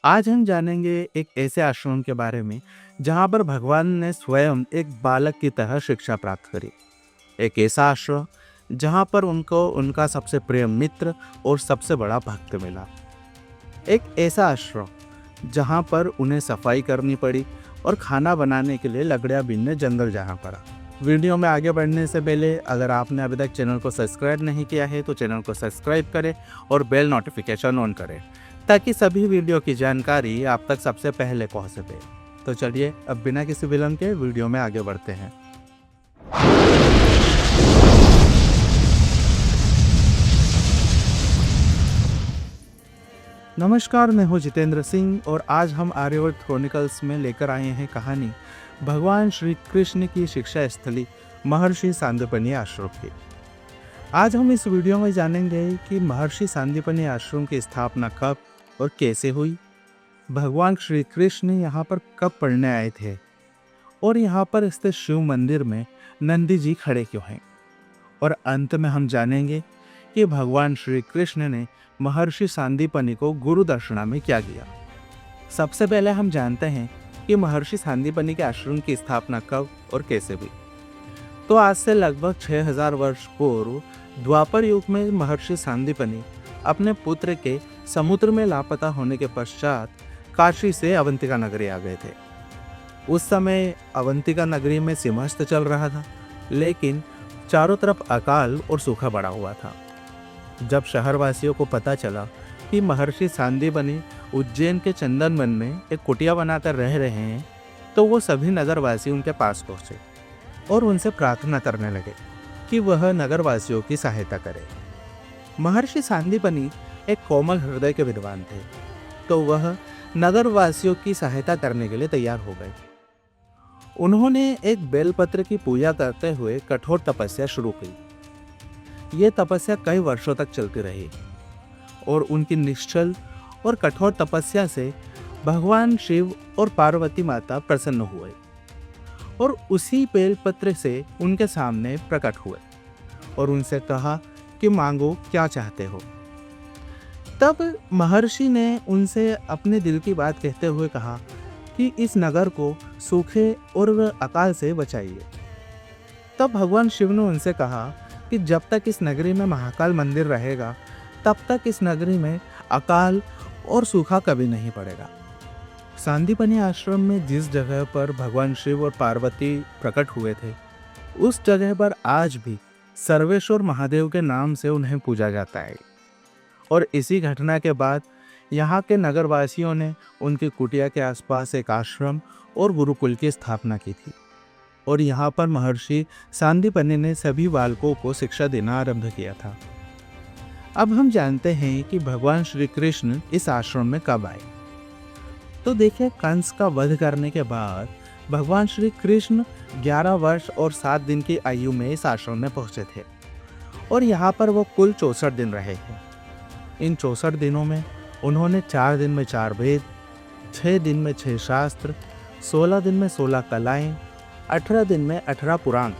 आज हम जानेंगे एक ऐसे आश्रम के बारे में जहाँ पर भगवान ने स्वयं एक बालक की तरह शिक्षा प्राप्त करी। एक ऐसा आश्रम जहाँ पर उनको उनका सबसे प्रिय मित्र और सबसे बड़ा भक्त मिला। एक ऐसा आश्रम जहाँ पर उन्हें सफाई करनी पड़ी और खाना बनाने के लिए लकड़ियाँ बीनने जंगल जाना पड़ा। वीडियो में आगे बढ़ने से पहले अगर आपने अभी तक चैनल को सब्सक्राइब नहीं किया है तो चैनल को सब्सक्राइब करें और बेल नोटिफिकेशन ऑन करें ताकि सभी वीडियो की जानकारी आप तक सबसे पहले पहुंच सके। तो चलिए अब बिना किसी विलंब के वीडियो में आगे बढ़ते हैं। नमस्कार, मैं हूं जितेंद्र सिंह और आज हम आर्यवर्त क्रॉनिकल्स में लेकर आए हैं कहानी भगवान श्री कृष्ण की शिक्षा स्थली महर्षि सांदीपनि आश्रम की। आज हम इस वीडियो में जानेंगे कि महर्षि सांदीपनि आश्रम की स्थापना कब और कैसे हुई, भगवान श्री कृष्ण यहाँ पर कब पढ़ने आए थे और यहाँ पर स्थित शिव मंदिर में नंदी जी खड़े क्यों हैं, और अंत में हम जानेंगे कि भगवान श्री कृष्ण ने महर्षि सांदीपनि को गुरु दक्षिणा में क्या किया। सबसे पहले हम जानते हैं कि महर्षि सांदीपनि के आश्रम की स्थापना कब और कैसे हुई। तो आज से लगभग 6000 वर्ष पूर्व द्वापर युग में महर्षि सांदीपनि अपने पुत्र के समुद्र में लापता होने के पश्चात काशी से अवंतिका नगरी आ गए थे। उस समय अवंतिका नगरी में सिंहस्थ चल रहा था, लेकिन चारों तरफ अकाल और सूखा पड़ा हुआ था। जब शहरवासियों को पता चला कि महर्षि सांदीपनि उज्जैन के चंदन वन में एक कुटिया बनाकर रह रहे हैं, तो वो सभी नगरवासी उनके पास पहुंचे और उनसे प्रार्थना करने लगे कि वह नगरवासियों की सहायता करे। महर्षि सांदीपनि एक कोमल हृदय के विद्वान थे, तो वह नगरवासियों की सहायता करने के लिए तैयार हो गए। उन्होंने एक बेलपत्र की पूजा करते हुए कठोर तपस्या शुरू की। ये तपस्या कई वर्षों तक चलती रही और उनकी निश्चल और कठोर तपस्या से भगवान शिव और पार्वती माता प्रसन्न हुए और उसी बेलपत्र से उनके सामने प्रकट हुए और उनसे कहा कि मांगो क्या चाहते हो। तब महर्षि ने उनसे अपने दिल की बात कहते हुए कहा कि इस नगर को सूखे और अकाल से बचाइए। तब भगवान शिव ने उनसे कहा कि जब तक इस नगरी में महाकाल मंदिर रहेगा तब तक इस नगरी में अकाल और सूखा कभी नहीं पड़ेगा। सांदीपनि आश्रम में जिस जगह पर भगवान शिव और पार्वती प्रकट हुए थे, उस जगह पर आज भी सर्वेश्वर महादेव के नाम से उन्हें पूजा जाता है। और इसी घटना के बाद यहाँ के नगरवासियों ने उनकी कुटिया के आसपास एक आश्रम और गुरुकुल की स्थापना की थी और यहाँ पर महर्षि सांदीपनि ने सभी बालकों को शिक्षा देना आरंभ किया था। अब हम जानते हैं कि भगवान श्री कृष्ण इस आश्रम में कब आए। तो देखिए, कंस का वध करने के बाद भगवान श्री कृष्ण 11 वर्ष और 7 दिन की आयु में इस आश्रम में पहुंचे थे और यहाँ पर वो कुल 64 दिन रहे थे। इन 64 दिनों में उन्होंने 4 दिन में 4 वेद, 6 दिन में 6 शास्त्र, 16 दिन में 16 कलाएं, 18 दिन में 18 पुराण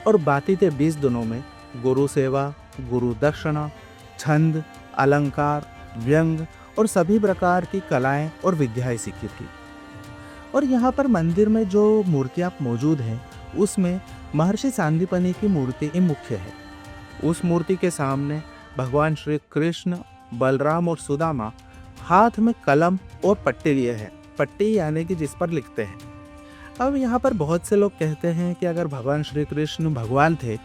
और बाकी के 20 दिनों में गुरु सेवा, गुरु दक्षिणा, छंद, अलंकार, व्यंग और सभी प्रकार की कलाएं और विद्याएं सीखी थी। और यहाँ पर मंदिर में जो मूर्तियाँ मौजूद हैं उसमें महर्षि सांदीपनि की मूर्ति ही मुख्य है। उस मूर्ति के सामने भगवान श्री कृष्ण, बलराम और सुदामा हाथ में कलम और पट्टी लिए हैं। पट्टी यानी कि जिस पर लिखते हैं। अब यहाँ पर बहुत से लोग कहते हैं कि अगर भगवान श्री कृष्ण भगवान थे,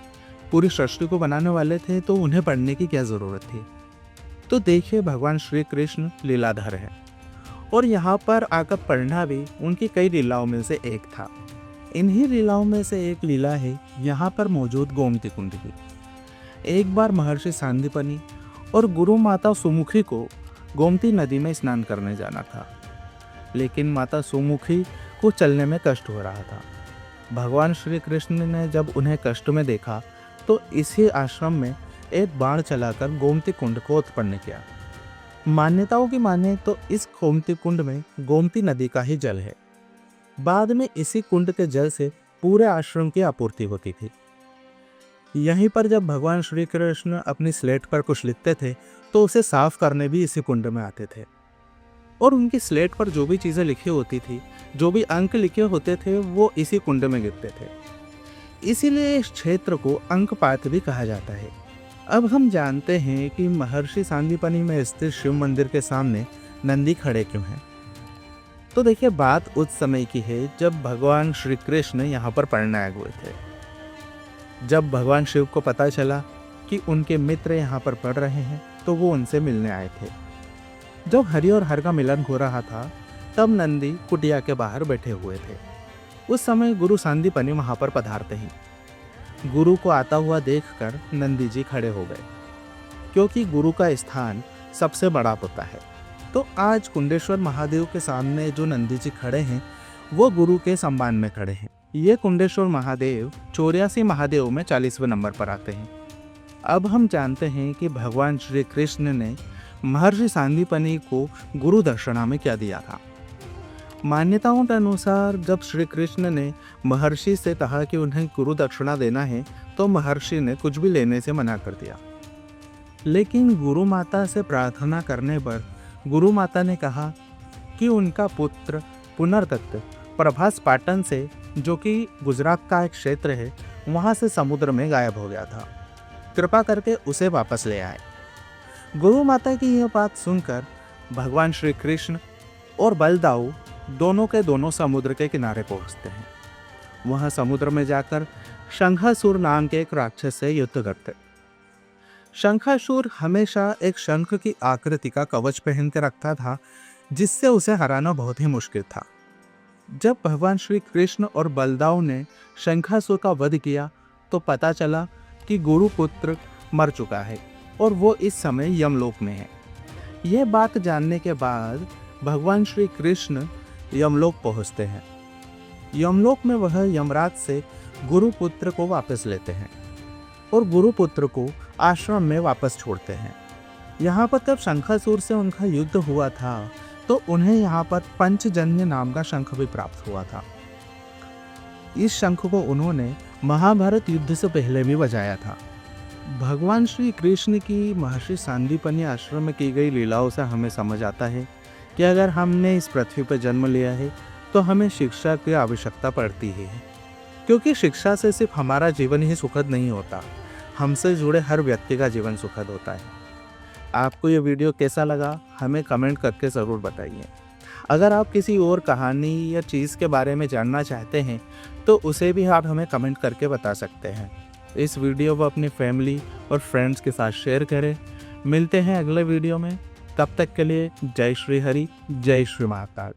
पूरी सृष्टि को बनाने वाले थे, तो उन्हें पढ़ने की क्या ज़रूरत थी। तो देखिए, भगवान श्री कृष्ण लीलाधर है और यहाँ पर आकर पढ़ना भी उनकी कई लीलाओं में से एक था। इन्हीं लीलाओं में से एक लीला है यहाँ पर मौजूद गोमती कुंड की। एक बार महर्षि सांदीपनि और गुरु माता सुमुखी को गोमती नदी में स्नान करने जाना था, लेकिन माता सुमुखी को चलने में कष्ट हो रहा था। भगवान श्री कृष्ण ने जब उन्हें कष्ट में देखा तो इसी आश्रम में एक बाण चलाकर गोमती कुंड को उत्पन्न किया। मान्यताओं की माने तो इस गोमती कुंड में गोमती नदी का ही जल है। बाद में इसी कुंड के जल से पूरे आश्रम की आपूर्ति होती थी। यहीं पर जब भगवान श्री कृष्ण अपनी स्लेट पर कुछ लिखते थे तो उसे साफ करने भी इसी कुंड में आते थे। और उनकी स्लेट पर जो भी चीज़ें लिखी होती थी, जो भी अंक लिखे होते थे, वो इसी कुंड में गिरते थे। इसीलिए इस क्षेत्र को अंकपात भी कहा जाता है। अब हम जानते हैं कि महर्षि सांदीपनि में स्थित शिव मंदिर के सामने नंदी खड़े क्यों हैं। तो देखिए, बात उस समय की है जब भगवान श्री कृष्ण यहाँ पर पढ़ने आए हुए थे। जब भगवान शिव को पता चला कि उनके मित्र यहाँ पर पढ़ रहे हैं, तो वो उनसे मिलने आए थे। जब हरि और हर का मिलन हो रहा था, तब नंदी कुटिया के बाहर बैठे हुए थे। उस समय गुरु सांदीपनि वहाँ पर पधारते ही गुरु को आता हुआ देखकर नंदी जी खड़े हो गए, क्योंकि गुरु का स्थान सबसे बड़ा होता है। तो आज कुंडेश्वर महादेव के सामने जो नंदी जी खड़े हैं, वो गुरु के सम्मान में खड़े हैं। ये कुंडेश्वर महादेव 84 महादेव में 40वें नंबर पर आते हैं। अब हम जानते हैं कि भगवान श्री कृष्ण ने महर्षि सांदीपनि को गुरु दक्षिणा में क्या दिया था। मान्यताओं के अनुसार जब श्री कृष्ण ने महर्षि से कहा कि उन्हें गुरु दक्षिणा देना है, तो महर्षि ने कुछ भी लेने से मना कर दिया। लेकिन गुरु माता से प्रार्थना करने पर गुरु माता ने कहा कि उनका पुत्र पुनर्दत्त प्रभास पाटन से, जो कि गुजरात का एक क्षेत्र है, वहाँ से समुद्र में गायब हो गया था। कृपा करके उसे वापस ले आए। गुरु माता की यह बात सुनकर भगवान श्री कृष्ण और बलदाऊ दोनों के दोनों समुद्र के किनारे पहुंचते हैं। वहां समुद्र में जाकर शंखासुर नाम के एक राक्षस से युद्ध करते। शंखासुर हमेशा एक शंख की आकृति का कवच पहन के रखता था, जिससे उसे हराना बहुत ही मुश्किल था। जब भगवान श्री कृष्ण और बलदाऊ ने शंखासुर का वध किया, तो पता चला कि गुरु पुत्र मर चुका है और वो इस समय यमलोक में है। यह बात जानने के बाद भगवान श्री कृष्ण यमलोक पहुंचते हैं। यमलोक में वह यमराज से गुरुपुत्र को वापस लेते हैं और गुरुपुत्र को आश्रम में वापस छोड़ते हैं। यहाँ पर जब शंखासुर से उनका युद्ध हुआ था, तो उन्हें यहाँ पर पंचजन्य नाम का शंख भी प्राप्त हुआ था। इस शंख को उन्होंने महाभारत युद्ध से पहले भी बजाया था। भगवान श्री कृष्ण की महर्षि सांदीपनि आश्रम में की गई लीलाओं से हमें समझ आता है कि अगर हमने इस पृथ्वी पर जन्म लिया है, तो हमें शिक्षा की आवश्यकता पड़ती है, क्योंकि शिक्षा से सिर्फ हमारा जीवन ही सुखद नहीं होता, हमसे जुड़े हर व्यक्ति का जीवन सुखद होता है। आपको ये वीडियो कैसा लगा, हमें कमेंट करके ज़रूर बताइए। अगर आप किसी और कहानी या चीज़ के बारे में जानना चाहते हैं, तो उसे भी आप हमें कमेंट करके बता सकते हैं। इस वीडियो को अपनी फैमिली और फ्रेंड्स के साथ शेयर करें। मिलते हैं अगले वीडियो में, तब तक के लिए जय श्री हरि, जय श्री महाकाल।